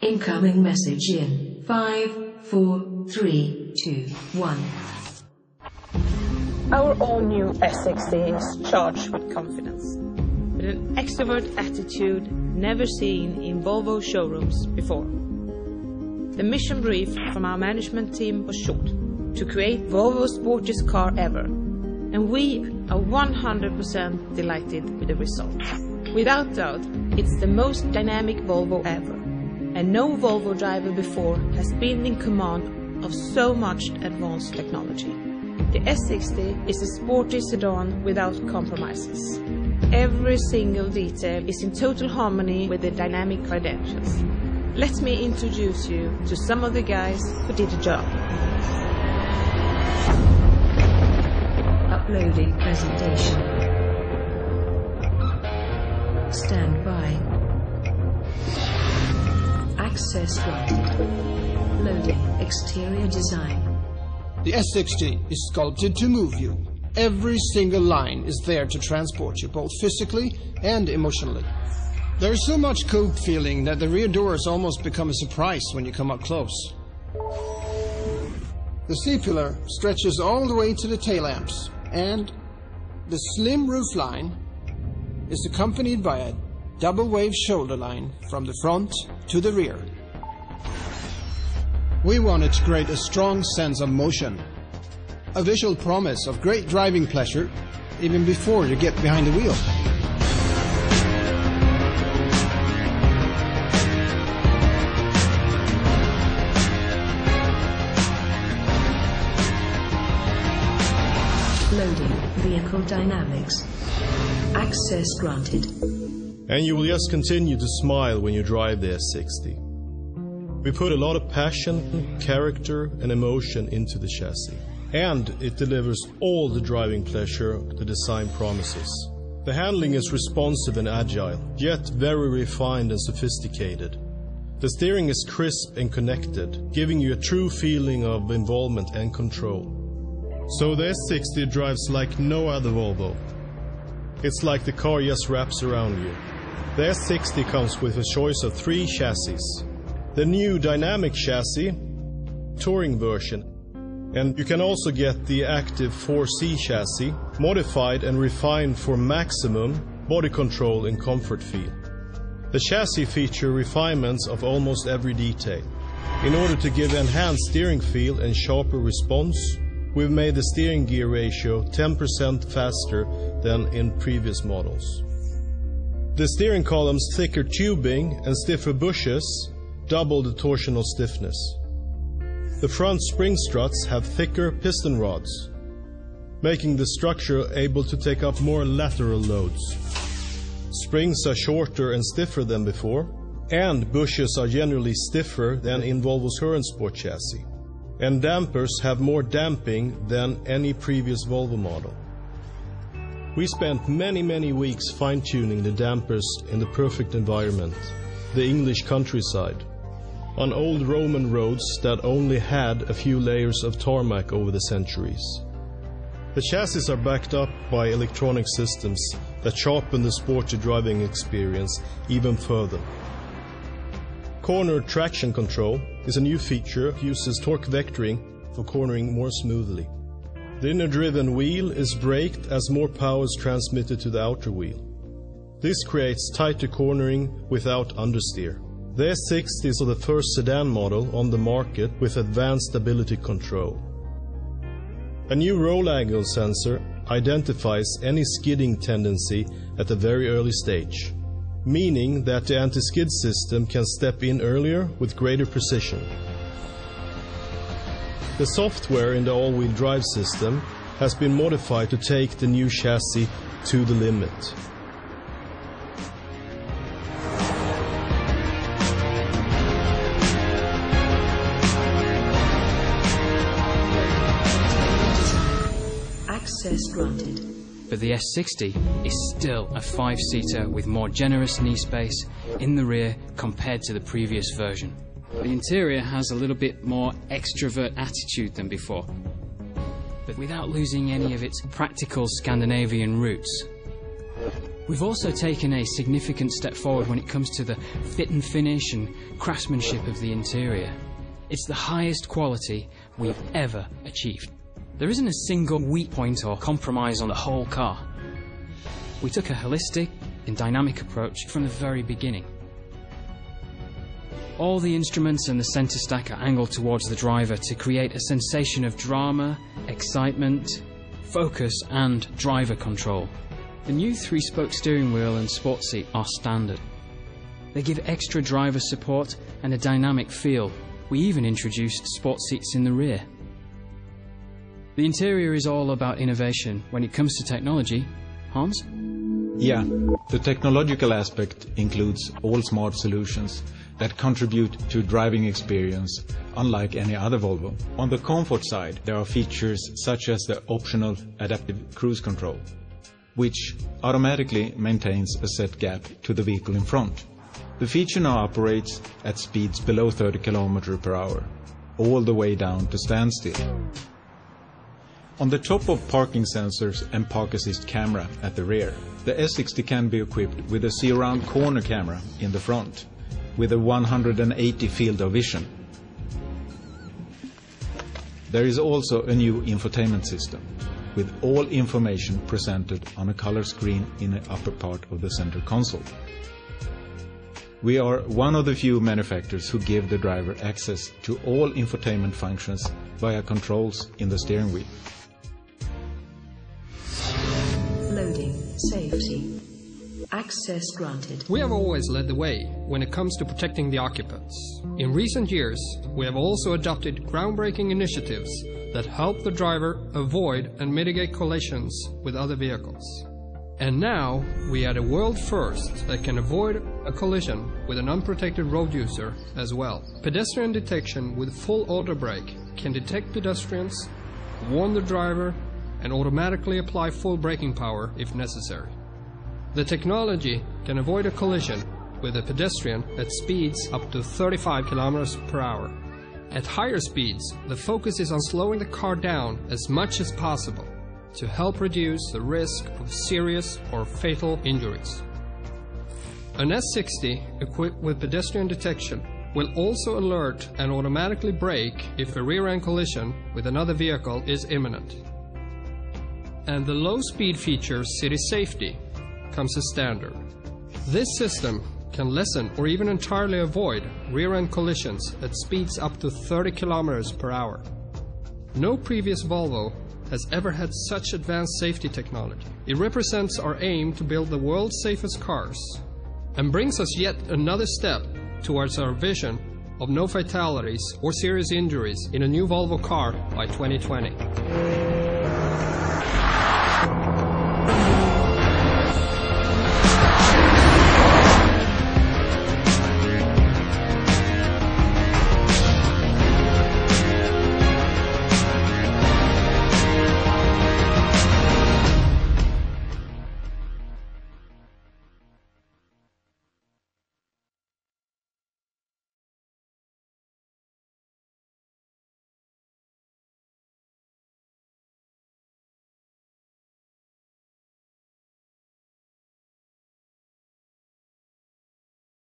Incoming message in 5, 4, 3, 2, 1. Our all-new S60 is charged with confidence, with an extrovert attitude never seen in Volvo showrooms before. The mission brief from our management team was short: to create Volvo's sportiest car ever. And we are 100% delighted with the result. Without doubt, it's the most dynamic Volvo ever. And no Volvo driver before has been in command of so much advanced technology. The S60 is a sporty sedan without compromises. Every single detail is in total harmony with the dynamic credentials. Let me introduce you to some of the guys who did the job. Uploading presentation. Stand by. Access granted. Loading exterior design. The S60 is sculpted to move you. Every single line is there to transport you, both physically and emotionally. There is so much coupe feeling that the rear doors almost become a surprise when you come up close. The C-pillar stretches all the way to the tail lamps, and the slim roofline is accompanied by a double-wave shoulder line from the front to the rear. We wanted to create a strong sense of motion, a visual promise of great driving pleasure even before you get behind the wheel. Loading vehicle dynamics. Access granted. And you will just continue to smile when you drive the S60. We put a lot of passion, character and emotion into the chassis. And it delivers all the driving pleasure the design promises. The handling is responsive and agile, yet very refined and sophisticated. The steering is crisp and connected, giving you a true feeling of involvement and control. So the S60 drives like no other Volvo. It's like the car just wraps around you. The S60 comes with a choice of 3 chassis. The new dynamic chassis, touring version, and you can also get the active 4C chassis, modified and refined for maximum body control and comfort feel. The chassis feature refinements of almost every detail. In order to give enhanced steering feel and sharper response, we've made the steering gear ratio 10% faster than in previous models. The steering column's thicker tubing and stiffer bushes double the torsional stiffness. The front spring struts have thicker piston rods, making the structure able to take up more lateral loads. Springs are shorter and stiffer than before, and bushes are generally stiffer than in Volvo's current sport chassis. And dampers have more damping than any previous Volvo model. We spent many weeks fine-tuning the dampers in the perfect environment, the English countryside, on old Roman roads that only had a few layers of tarmac over the centuries. The chassis are backed up by electronic systems that sharpen the sporty driving experience even further. Corner traction control is a new feature that uses torque vectoring for cornering more smoothly. The inner-driven wheel is braked as more power is transmitted to the outer wheel. This creates tighter cornering without understeer. The S60 is the first sedan model on the market with advanced stability control. A new roll angle sensor identifies any skidding tendency at a very early stage, meaning that the anti-skid system can step in earlier with greater precision. The software in the all-wheel drive system has been modified to take the new chassis to the limit. Access granted. But the S60 is still a 5-seater with more generous knee space in the rear compared to the previous version. The interior has a little bit more extrovert attitude than before, but without losing any of its practical Scandinavian roots. We've also taken a significant step forward when it comes to the fit and finish and craftsmanship of the interior. It's the highest quality we've ever achieved. There isn't a single weak point or compromise on the whole car. We took a holistic and dynamic approach from the very beginning. All the instruments and the centre stack are angled towards the driver to create a sensation of drama, excitement, focus and driver control. The new 3-spoke steering wheel and sport seat are standard. They give extra driver support and a dynamic feel. We even introduced sport seats in the rear. The interior is all about innovation. When it comes to technology, Hans? Yeah, the technological aspect includes all smart solutions that contribute to driving experience unlike any other Volvo. On the comfort side, there are features such as the optional adaptive cruise control, which automatically maintains a set gap to the vehicle in front. The feature now operates at speeds below 30 km per hour, all the way down to standstill. On the top of parking sensors and park assist camera at the rear, the S60 can be equipped with a see-around corner camera in the front, with a 180 field of vision. There is also a new infotainment system, with all information presented on a color screen in the upper part of the center console. We are one of the few manufacturers who give the driver access to all infotainment functions via controls in the steering wheel. Loading. Safety. Access granted. We have always led the way when it comes to protecting the occupants. In recent years, we have also adopted groundbreaking initiatives that help the driver avoid and mitigate collisions with other vehicles. And now, we add a world first that can avoid a collision with an unprotected road user as well. Pedestrian detection with full auto brake can detect pedestrians, warn the driver, and automatically apply full braking power if necessary. The technology can avoid a collision with a pedestrian at speeds up to 35 km per hour. At higher speeds, the focus is on slowing the car down as much as possible to help reduce the risk of serious or fatal injuries. An S60 equipped with pedestrian detection will also alert and automatically brake if a rear-end collision with another vehicle is imminent. And the low-speed feature City Safety comes as standard. This system can lessen or even entirely avoid rear-end collisions at speeds up to 30 km per hour. No previous Volvo has ever had such advanced safety technology. It represents our aim to build the world's safest cars and brings us yet another step towards our vision of no fatalities or serious injuries in a new Volvo car by 2020.